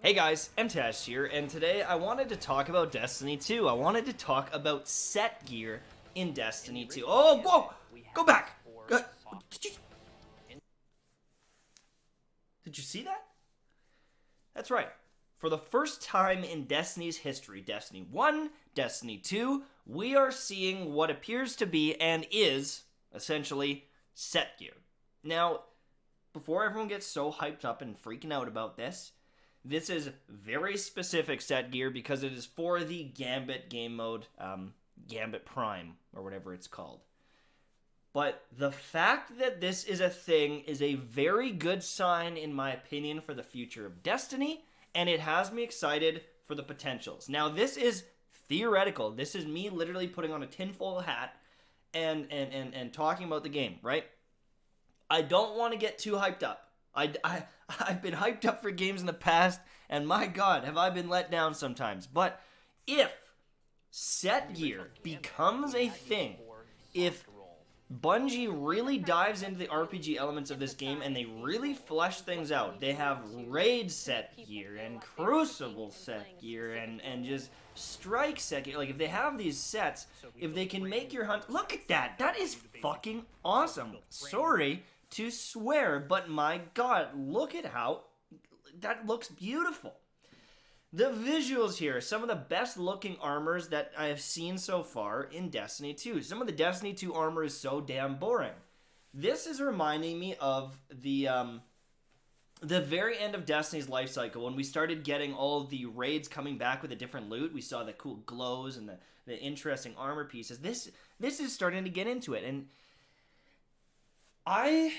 Hey guys, MTash here, and today I wanted to talk about Destiny 2. I wanted to talk about set gear in Destiny 2. Oh, whoa! Go back! Did you see that? That's right. For the first time in Destiny's history, Destiny 1, Destiny 2, we are seeing what appears to be and is, essentially, set gear. Now, before everyone gets so hyped up and freaking out about this is very specific set gear because it is for the Gambit game mode, Gambit Prime, or whatever it's called. But the fact that this is a thing is a very good sign, in my opinion, for the future of Destiny, and it has me excited for the potentials. Now, this is theoretical. This is me literally putting on a tinfoil hat and talking about the game, right? I don't want to get too hyped up. I've been hyped up for games in the past, and my god, have I been let down sometimes. But if set gear becomes a thing, if Bungie really dives into the RPG elements of this game and they really flesh things out, they have raid set gear and crucible set gear and just strike set gear. Like, if they have these sets, if they can make your hunt, look at that, that is fucking awesome. Sorry to swear, but my god, look at how that looks beautiful. The visuals here, some of the best looking armors that I have seen so far in Destiny 2. Some of the Destiny 2 armor is so damn boring. This is reminding me of the very end of Destiny's life cycle, when we started getting all the raids coming back with a different loot. We saw the cool glows and the interesting armor pieces. This is starting to get into it, and I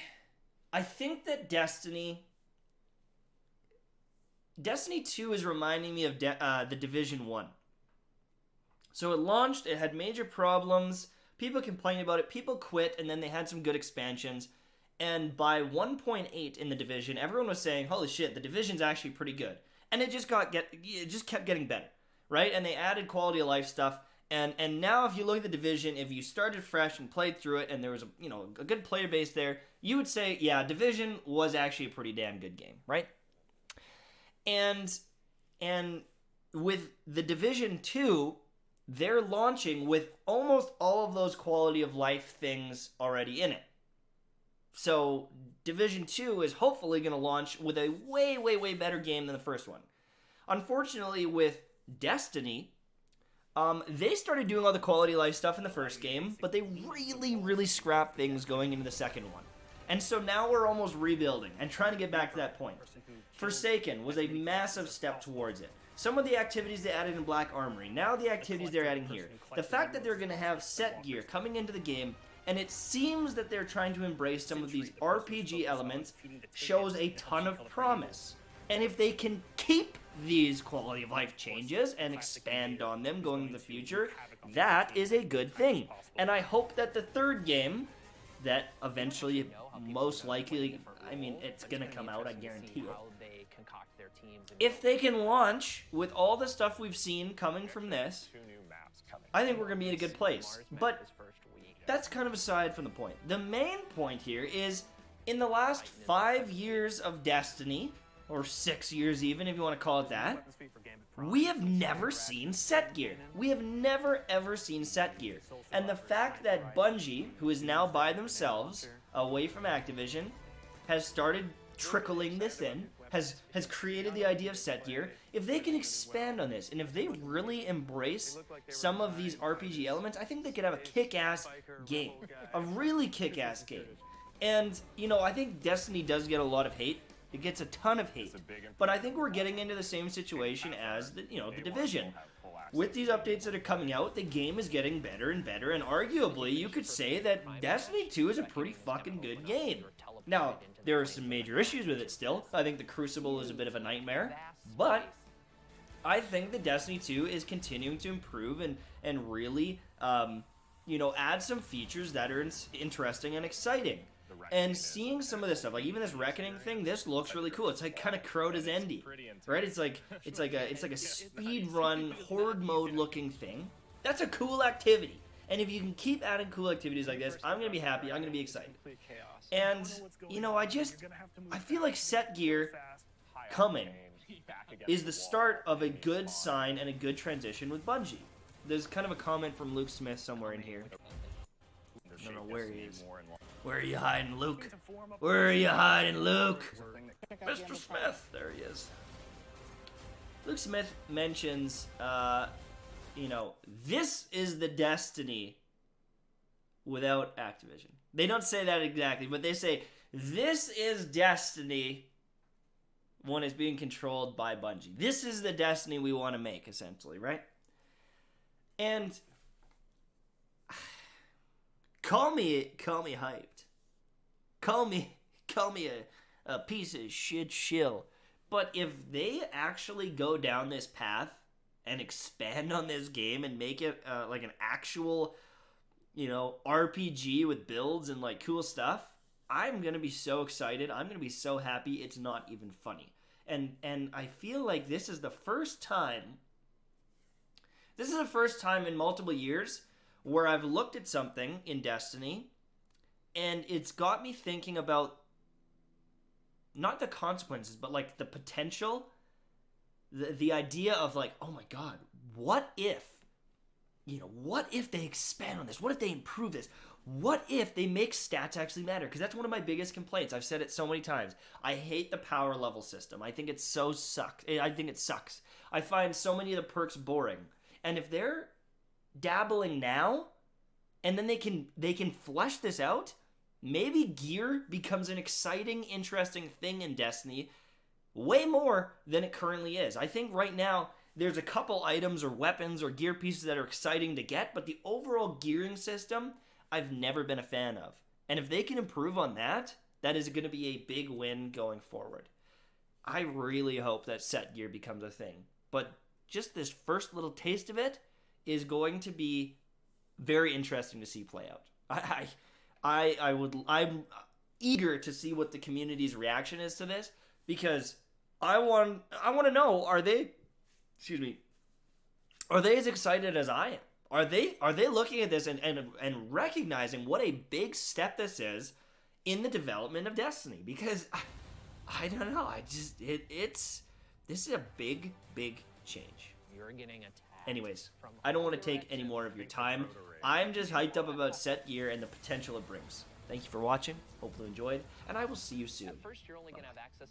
think that Destiny 2 is reminding me of the Division 1. So it launched, it had major problems, people complained about it, people quit, and then they had some good expansions. And by 1.8 in the Division, everyone was saying, holy shit, the Division's actually pretty good. And it just kept getting better, right? And they added quality of life stuff. And now if you look at the Division, if you started fresh and played through it and there was a good player base there, you would say, yeah, Division was actually a pretty damn good game, right? And with the Division 2, they're launching with almost all of those quality of life things already in it. So Division 2 is hopefully going to launch with a way, way, way better game than the first one. Unfortunately, with Destiny, they started doing all the quality of life stuff in the first game, but they really, really scrapped things going into the second one. And so now we're almost rebuilding and trying to get back to that point. Forsaken was a massive step towards it. Some of the activities they added in Black Armory, now the activities they're adding here. The fact that they're going to have set gear coming into the game, and it seems that they're trying to embrace some of these RPG elements, shows a ton of promise. And if they can keep these quality of life changes and expand on them going into the future, that is a good thing. And I hope that the third game, that eventually, most likely, I mean, it's gonna come out, I guarantee it. If they can launch with all the stuff we've seen coming from this, I think we're gonna be in a good place. But that's kind of aside from the point. The main point here is, in the last 5 years of Destiny, or 6 years even, if you want to call it that, we have never seen set gear. We have never ever seen set gear. And the fact that Bungie, who is now by themselves, away from Activision, has started trickling this in, has created the idea of set gear, if they can expand on this, and if they really embrace some of these RPG elements, I think they could have a kick-ass game. A really kick-ass game. And, I think Destiny does get a lot of hate. It gets a ton of hate. But I think we're getting into the same situation as the Division. With these updates that are coming out, the game is getting better and better, and arguably you could say that Destiny 2 is a pretty fucking good game. Now, there are some major issues with it still. I think the Crucible is a bit of a nightmare, but I think that Destiny 2 is continuing to improve and really, add some features that are interesting and exciting. And seeing some of this stuff, like even this Reckoning thing, this looks really cool. It's like kind of Crota's Endy, right? It's like a speed run horde mode looking thing. That's a cool activity. And if you can keep adding cool activities like this, I'm gonna be happy. I'm gonna be excited. And I feel like set gear coming is the start of a good sign and a good transition with Bungie. There's kind of a comment from Luke Smith somewhere in here. I don't know where he is. Where are you hiding, Luke? Where are you hiding, Luke? Mr. Smith! There he is. Luke Smith mentions, you know, this is the Destiny without Activision. They don't say that exactly, but they say, this is Destiny when it's being controlled by Bungie. This is the Destiny we want to make, essentially, right? And call me hyped. Call me a piece of shit shill. But if they actually go down this path and expand on this game and make it like an actual, you know, RPG with builds and like cool stuff, I'm going to be so excited. I'm going to be so happy. It's not even funny. And I feel like this is the first time in multiple years where I've looked at something in Destiny and it's got me thinking about not the consequences, but like the potential, the idea of like, oh my God, what if they expand on this? What if they improve this? What if they make stats actually matter? Because that's one of my biggest complaints. I've said it so many times. I hate the power level system. I think it sucks. I find so many of the perks boring. And if they're dabbling now, and then they can flesh this out, maybe gear becomes an exciting, interesting thing in Destiny, way more than it currently is. I think right now there's a couple items or weapons or gear pieces that are exciting to get, but the overall gearing system I've never been a fan of. And if they can improve on that, that is going to be a big win going forward. I really hope that set gear becomes a thing. But just this first little taste of it is going to be very interesting to see play out. I'm eager to see what the community's reaction is to this, because I want to know, are they as excited as I am? Are they looking at this and recognizing what a big step this is in the development of Destiny? Because I don't know. This is a big change. You're getting attacked. Anyways, I don't want to take any more of your time. I'm just hyped up about set gear and the potential it brings. Thank you for watching. Hopefully you enjoyed, and I will see you soon. At first, you're only going to have access to